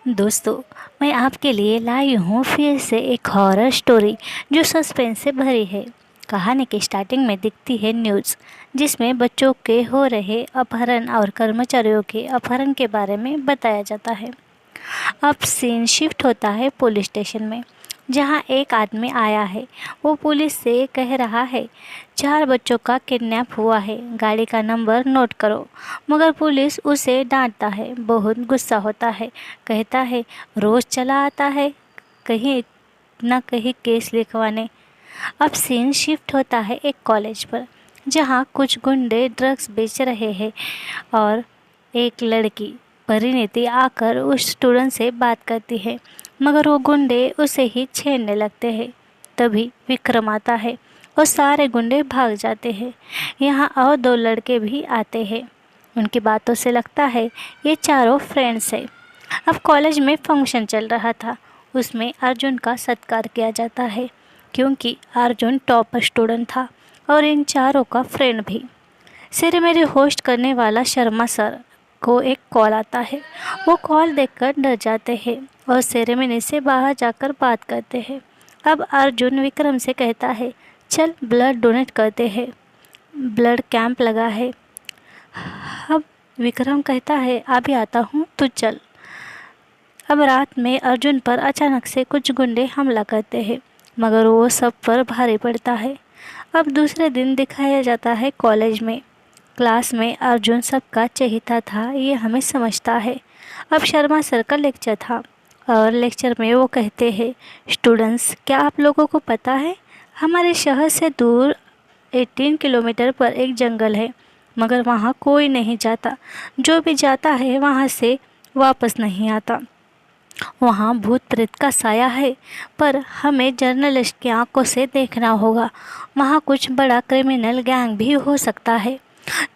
दोस्तों, मैं आपके लिए लाई हूँ फिर से एक हॉरर स्टोरी जो सस्पेंस से भरी है। कहानी के स्टार्टिंग में दिखती है न्यूज़, जिसमें बच्चों के हो रहे अपहरण और कर्मचारियों के अपहरण के बारे में बताया जाता है। अब सीन शिफ्ट होता है पुलिस स्टेशन में, जहां एक आदमी आया है। वो पुलिस से कह रहा है, 4 बच्चों का किडनैप हुआ है, गाड़ी का नंबर नोट करो। मगर पुलिस उसे डांटता है, बहुत गुस्सा होता है, कहता है रोज़ चला आता है कहीं न कहीं केस लिखवाने। अब सीन शिफ्ट होता है एक कॉलेज पर, जहां कुछ गुंडे ड्रग्स बेच रहे हैं और एक लड़की परिणीति आकर उस स्टूडेंट से बात करती है, मगर वो गुंडे उसे ही छेड़ने लगते हैं। तभी विक्रम आता है और सारे गुंडे भाग जाते हैं। यहाँ और 2 लड़के भी आते हैं। उनकी बातों से लगता है ये चारों फ्रेंड्स हैं। अब कॉलेज में फंक्शन चल रहा था, उसमें अर्जुन का सत्कार किया जाता है, क्योंकि अर्जुन टॉप स्टूडेंट था और इन चारों का फ्रेंड भी। सेरेमनी होस्ट करने वाला शर्मा सर को एक कॉल आता है। वो कॉल देखकर डर जाते हैं और सेरेमनी से बाहर जाकर बात करते हैं। अब अर्जुन विक्रम से कहता है, चल ब्लड डोनेट करते हैं, ब्लड कैंप लगा है। अब विक्रम कहता है, अभी आता हूँ, तू चल। अब रात में अर्जुन पर अचानक से कुछ गुंडे हमला करते हैं, मगर वो सब पर भारी पड़ता है। अब दूसरे दिन दिखाया जाता है कॉलेज में। क्लास में अर्जुन सबका चहेता था, ये हमें समझता है। अब शर्मा सर का लेक्चर था और लेक्चर में वो कहते हैं, स्टूडेंट्स, क्या आप लोगों को पता है हमारे शहर से दूर 18 किलोमीटर पर एक जंगल है, मगर वहाँ कोई नहीं जाता। जो भी जाता है वहाँ से वापस नहीं आता। वहाँ भूत प्रेत का साया है, पर हमें जर्नलिस्ट की आंखों से देखना होगा। वहाँ कुछ बड़ा क्रिमिनल गैंग भी हो सकता है।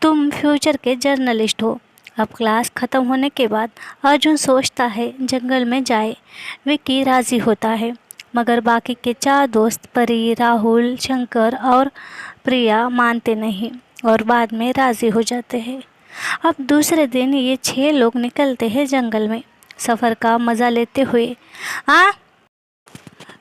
तुम फ्यूचर के जर्नलिस्ट हो। अब क्लास ख़त्म होने के बाद अर्जुन सोचता है जंगल में जाए। विक्की राज़ी होता है, मगर बाकी के 4 दोस्त परी, राहुल, शंकर और प्रिया मानते नहीं और बाद में राज़ी हो जाते हैं। अब दूसरे दिन ये 6 लोग निकलते हैं जंगल में, सफ़र का मज़ा लेते हुए। हाँ,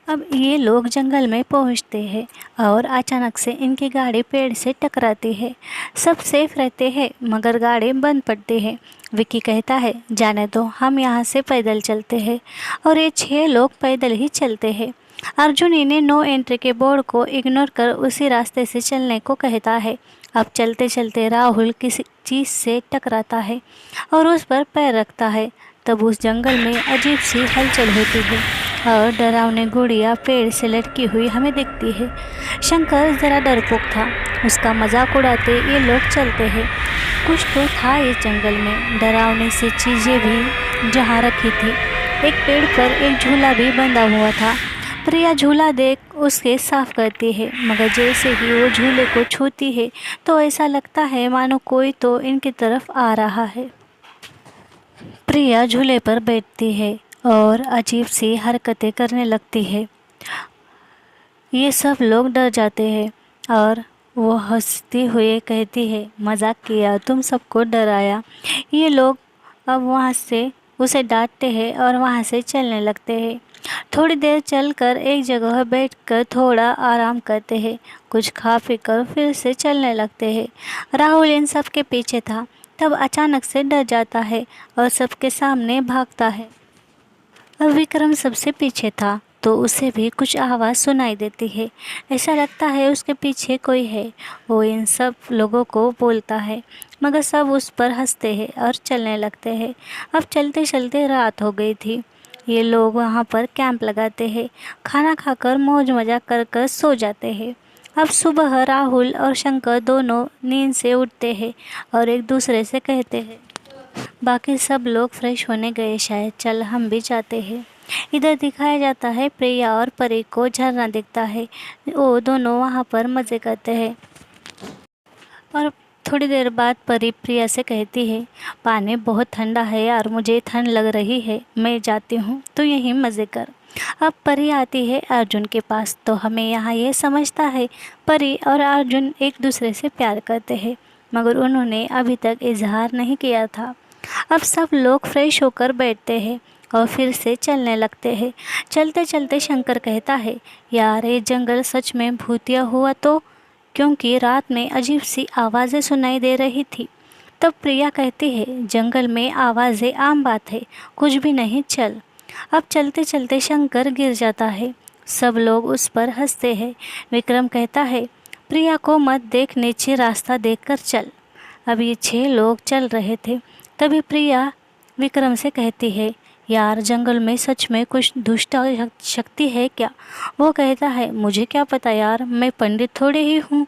अब ये लोग जंगल में पहुंचते हैं और अचानक से इनकी गाड़ी पेड़ से टकराती है। सब सेफ रहते हैं, मगर गाड़ी बंद पड़ती है। विक्की कहता है, जाने दो, हम यहाँ से पैदल चलते हैं। और ये 6 लोग पैदल ही चलते हैं। अर्जुन इन्हें नो एंट्री के बोर्ड को इग्नोर कर उसी रास्ते से चलने को कहता है। अब चलते चलते राहुल किसी चीज़ से टकराता है और उस पर पैर रखता है। तब उस जंगल में अजीब सी हलचल होती है और डरावनी गुड़िया पेड़ से लटकी हुई हमें दिखती है। शंकर ज़रा डरपोक था, उसका मजाक उड़ाते ये लोग चलते हैं। कुछ तो था इस जंगल में, डरावनी सी चीज़ें भी जहाँ रखी थी। एक पेड़ पर एक झूला भी बंधा हुआ था। प्रिया झूला देख उसके साफ करती है, मगर जैसे ही वो झूले को छूती है तो ऐसा लगता है मानो कोई तो इनकी तरफ आ रहा है। प्रिया झूले पर बैठती है और अजीब सी हरकतें करने लगती है। ये सब लोग डर जाते हैं और वो हंसती हुए कहती है, मजाक किया, तुम सबको डराया। ये लोग अब वहाँ से उसे डांटते हैं और वहाँ से चलने लगते हैं। थोड़ी देर चलकर एक जगह बैठकर थोड़ा आराम करते हैं, कुछ खा पी कर फिर से चलने लगते हैं। राहुल इन सब के पीछे था, तब अचानक से डर जाता है और सबके सामने भागता है। अब विक्रम सबसे पीछे था, तो उसे भी कुछ आवाज़ सुनाई देती है। ऐसा लगता है उसके पीछे कोई है। वो इन सब लोगों को बोलता है, मगर सब उस पर हंसते हैं और चलने लगते हैं। अब चलते चलते रात हो गई थी। ये लोग वहाँ पर कैंप लगाते हैं, खाना खाकर मौज मजाक कर कर सो जाते हैं। अब सुबह राहुल और शंकर दोनों नींद से उठते हैं और एक दूसरे से कहते हैं, बाकी सब लोग फ्रेश होने गए, शायद चल हम भी जाते हैं। इधर दिखाया जाता है प्रिया और परी को झरना दिखता है। वो दोनों वहाँ पर मज़े करते हैं और थोड़ी देर बाद परी प्रिया से कहती है, पानी बहुत ठंडा है यार, मुझे ठंड लग रही है, मैं जाती हूँ, तो यहीं मज़े कर। अब परी आती है अर्जुन के पास, तो हमें यहाँ ये समझता है परी और अर्जुन एक दूसरे से प्यार करते हैं, मगर उन्होंने अभी तक इजहार नहीं किया था। अब सब लोग फ्रेश होकर बैठते हैं और फिर से चलने लगते हैं। चलते चलते शंकर कहता है, यार ये जंगल सच में भूतिया हुआ तो, क्योंकि रात में अजीब सी आवाज़ें सुनाई दे रही थी। तब प्रिया कहती है, जंगल में आवाज़ें आम बात है, कुछ भी नहीं, चल। अब चलते चलते शंकर गिर जाता है। सब लोग उस पर हंसते हैं। विक्रम कहता है, प्रिया को मत देख, नीचे रास्ता देखकर चल। अब ये 6 लोग चल रहे थे। तभी प्रिया विक्रम से कहती है, यार जंगल में सच में कुछ दुष्ट शक्ति है क्या? वो कहता है, मुझे क्या पता यार, मैं पंडित थोड़े ही हूँ।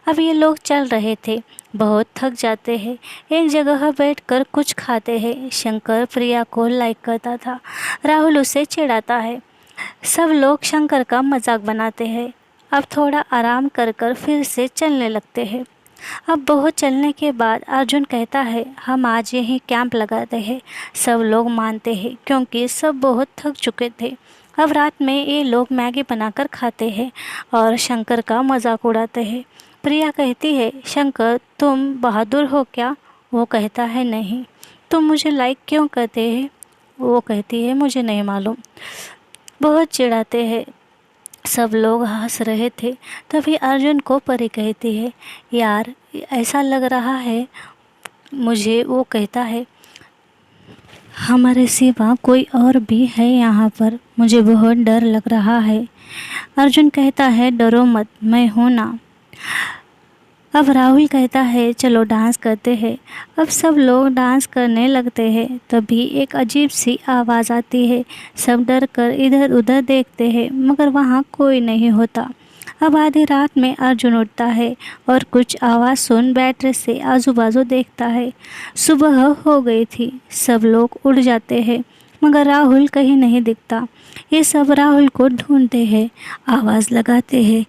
अब ये लोग चल रहे थे, बहुत थक जाते हैं। एक जगह बैठकर कुछ खाते हैं। शंकर प्रिया को लाइक करता था, राहुल उसे चिढ़ाता है। सब लोग शंकर का मजाक बनाते हैं। अब थोड़ा आराम कर कर फिर से चलने लगते हैं। अब बहुत चलने के बाद अर्जुन कहता है, हम आज यहीं कैंप लगाते हैं। सब लोग मानते हैं क्योंकि सब बहुत थक चुके थे। अब रात में ये लोग मैगी बनाकर खाते हैं और शंकर का मजाक उड़ाते हैं। प्रिया कहती है, शंकर तुम बहादुर हो क्या? वो कहता है, नहीं। तुम मुझे लाइक क्यों करते हैं? वो कहती है, मुझे नहीं मालूम। बहुत चिढ़ाते हैं। सब लोग हंस रहे थे। तभी अर्जुन को परी कहती है, यार ऐसा लग रहा है मुझे। वो कहता है, हमारे सिवा कोई और भी है यहाँ पर, मुझे बहुत डर लग रहा है। अर्जुन कहता है, डरो मत, मैं हूँ ना। अब राहुल कहता है, चलो डांस करते हैं। अब सब लोग डांस करने लगते हैं। तभी एक अजीब सी आवाज़ आती है। सब डर कर इधर उधर देखते हैं, मगर वहाँ कोई नहीं होता। अब आधी रात में अर्जुन उठता है और कुछ आवाज़ सुन बैटरी से आजू बाजू देखता है। सुबह हो गई थी। सब लोग उठ जाते हैं, मगर राहुल कहीं नहीं दिखता। ये सब राहुल को ढूंढते हैं, आवाज़ लगाते हैं।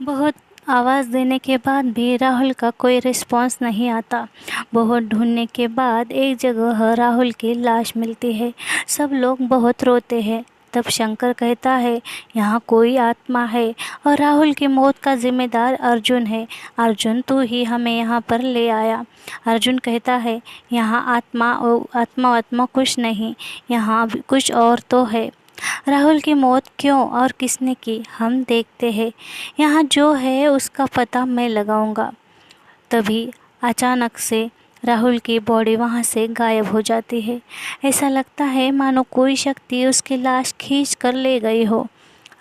बहुत आवाज़ देने के बाद भी राहुल का कोई रिस्पांस नहीं आता। बहुत ढूंढने के बाद एक जगह राहुल की लाश मिलती है। सब लोग बहुत रोते हैं। तब शंकर कहता है, यहाँ कोई आत्मा है और राहुल की मौत का जिम्मेदार अर्जुन है। अर्जुन तू ही हमें यहाँ पर ले आया। अर्जुन कहता है, यहाँ आत्मा कुछ नहीं, यहाँ कुछ और तो है। राहुल की मौत क्यों और किसने की, हम देखते हैं। यहाँ जो है उसका पता मैं लगाऊंगा। तभी अचानक से राहुल की बॉडी वहाँ से गायब हो जाती है। ऐसा लगता है मानो कोई शक्ति उसकी लाश खींच कर ले गई हो।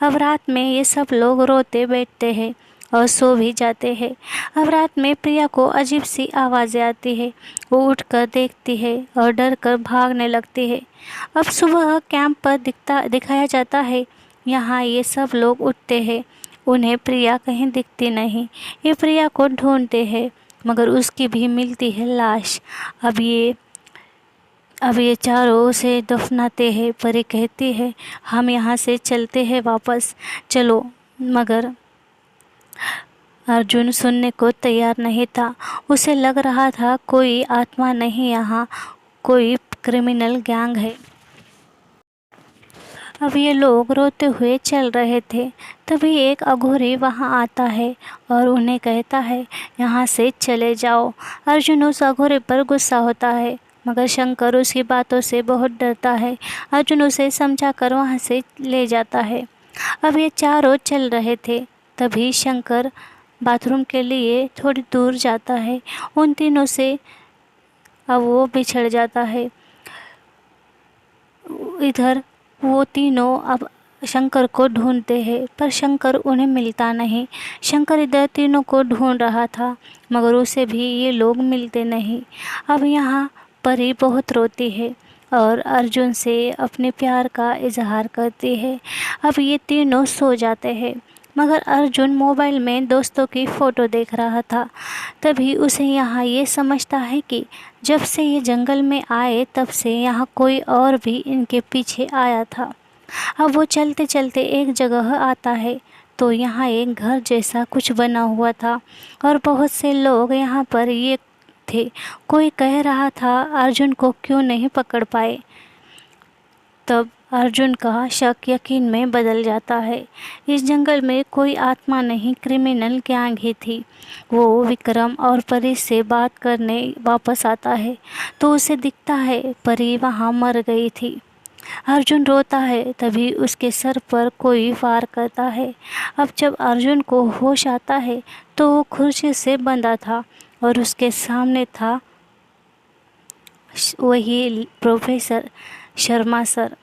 अब रात में ये सब लोग रोते बैठते हैं और सो भी जाते हैं। अब रात में प्रिया को अजीब सी आवाज़ें आती है। वो उठकर देखती है और डर कर भागने लगती है। अब सुबह कैंप पर दिखाया जाता है। यहाँ ये सब लोग उठते हैं। उन्हें प्रिया कहीं दिखती नहीं। ये प्रिया को ढूंढते हैं, मगर उसकी भी मिलती है लाश। अब ये चारों उसे दफनाते हैं। परी कहती है, हम यहाँ से चलते हैं वापस, चलो। मगर अर्जुन सुनने को तैयार नहीं था। उसे लग रहा था कोई आत्मा नहीं, यहाँ कोई क्रिमिनल गैंग है। अब ये लोग रोते हुए चल रहे थे। तभी एक अघोरी वहाँ आता है और उन्हें कहता है, यहाँ से चले जाओ। अर्जुन उस अघोरी पर गुस्सा होता है, मगर शंकर उसकी बातों से बहुत डरता है। अर्जुन उसे समझाकर वहाँ से ले जाता है। अब ये चारों चल रहे थे। तभी शंकर बाथरूम के लिए थोड़ी दूर जाता है। उन तीनों से अब वो बिछड़ जाता है। इधर वो तीनों अब शंकर को ढूंढते हैं, पर शंकर उन्हें मिलता नहीं। शंकर इधर तीनों को ढूंढ रहा था, मगर उसे भी ये लोग मिलते नहीं। अब यहाँ परी बहुत रोती है और अर्जुन से अपने प्यार का इजहार करती है। अब ये तीनों सो जाते हैं, मगर अर्जुन मोबाइल में दोस्तों की फ़ोटो देख रहा था। तभी उसे यहाँ ये समझता है कि जब से ये जंगल में आए तब से यहाँ कोई और भी इनके पीछे आया था। अब वो चलते चलते एक जगह आता है तो यहाँ एक घर जैसा कुछ बना हुआ था और बहुत से लोग यहाँ पर ये थे। कोई कह रहा था, अर्जुन को क्यों नहीं पकड़ पाए। तब अर्जुन का शक यकीन में बदल जाता है। इस जंगल में कोई आत्मा नहीं, क्रिमिनल गैंग ही थी। वो विक्रम और परी से बात करने वापस आता है तो उसे दिखता है परी वहाँ मर गई थी। अर्जुन रोता है, तभी उसके सर पर कोई वार करता है। अब जब अर्जुन को होश आता है तो वो कुर्सी से बंधा था और उसके सामने था वही प्रोफेसर शर्मा सर।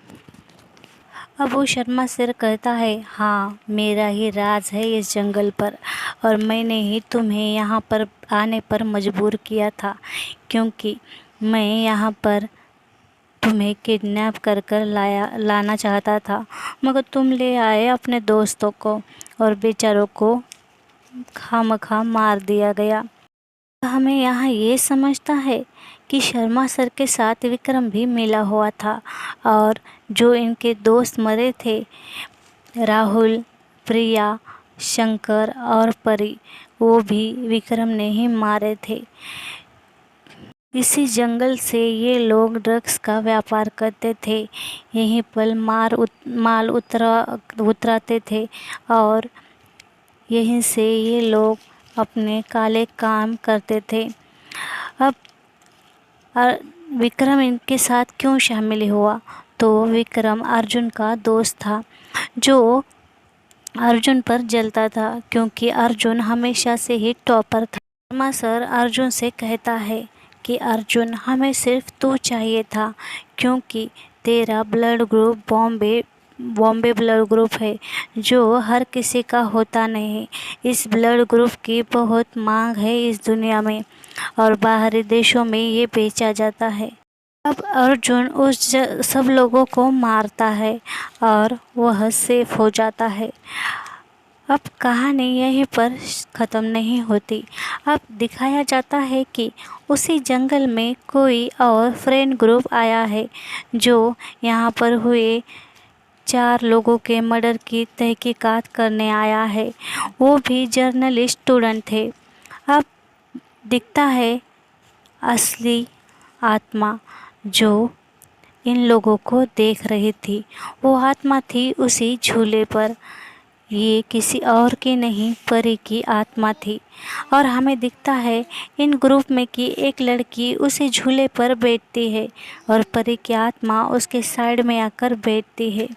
अब वो शर्मा सर कहता है, हाँ, मेरा ही राज है इस जंगल पर और मैंने ही तुम्हें यहाँ पर आने पर मजबूर किया था, क्योंकि मैं यहाँ पर तुम्हें किडनैप कर लाना चाहता था, मगर तुम ले आए अपने दोस्तों को और बेचारों को खामखा मार दिया गया। हमें यहाँ ये समझता है कि शर्मा सर के साथ विक्रम भी मिला हुआ था और जो इनके दोस्त मरे थे, राहुल, प्रिया, शंकर और परी, वो भी विक्रम ने ही मारे थे। इसी जंगल से ये लोग ड्रग्स का व्यापार करते थे, यहीं पर माल उतराते थे और यहीं से ये लोग अपने काले काम करते थे। अब विक्रम इनके साथ क्यों शामिल हुआ? तो विक्रम अर्जुन का दोस्त था जो अर्जुन पर जलता था, क्योंकि अर्जुन हमेशा से ही टॉपर था। शर्मा सर अर्जुन से कहता है कि अर्जुन, हमें सिर्फ तू चाहिए था, क्योंकि तेरा blood group Bombay blood group है, जो हर किसी का होता नहीं। इस ब्लड ग्रुप की बहुत मांग है इस दुनिया में और बाहरी देशों में ये बेचा जाता है। अब अर्जुन सब लोगों को मारता है और वह सेफ हो जाता है। अब कहानी यहीं पर ख़त्म नहीं होती। अब दिखाया जाता है कि उसी जंगल में कोई और फ्रेंड ग्रुप आया है जो यहाँ पर हुए 4 लोगों के मर्डर की तहकीकात करने आया है। वो भी जर्नलिस्ट स्टूडेंट थे। अब दिखता है असली आत्मा जो इन लोगों को देख रही थी। वो आत्मा थी उसी झूले पर। ये किसी और की नहीं, परी की आत्मा थी। और हमें दिखता है इन ग्रुप में कि एक लड़की उसी झूले पर बैठती है और परी की आत्मा उसके साइड में आकर बैठती है।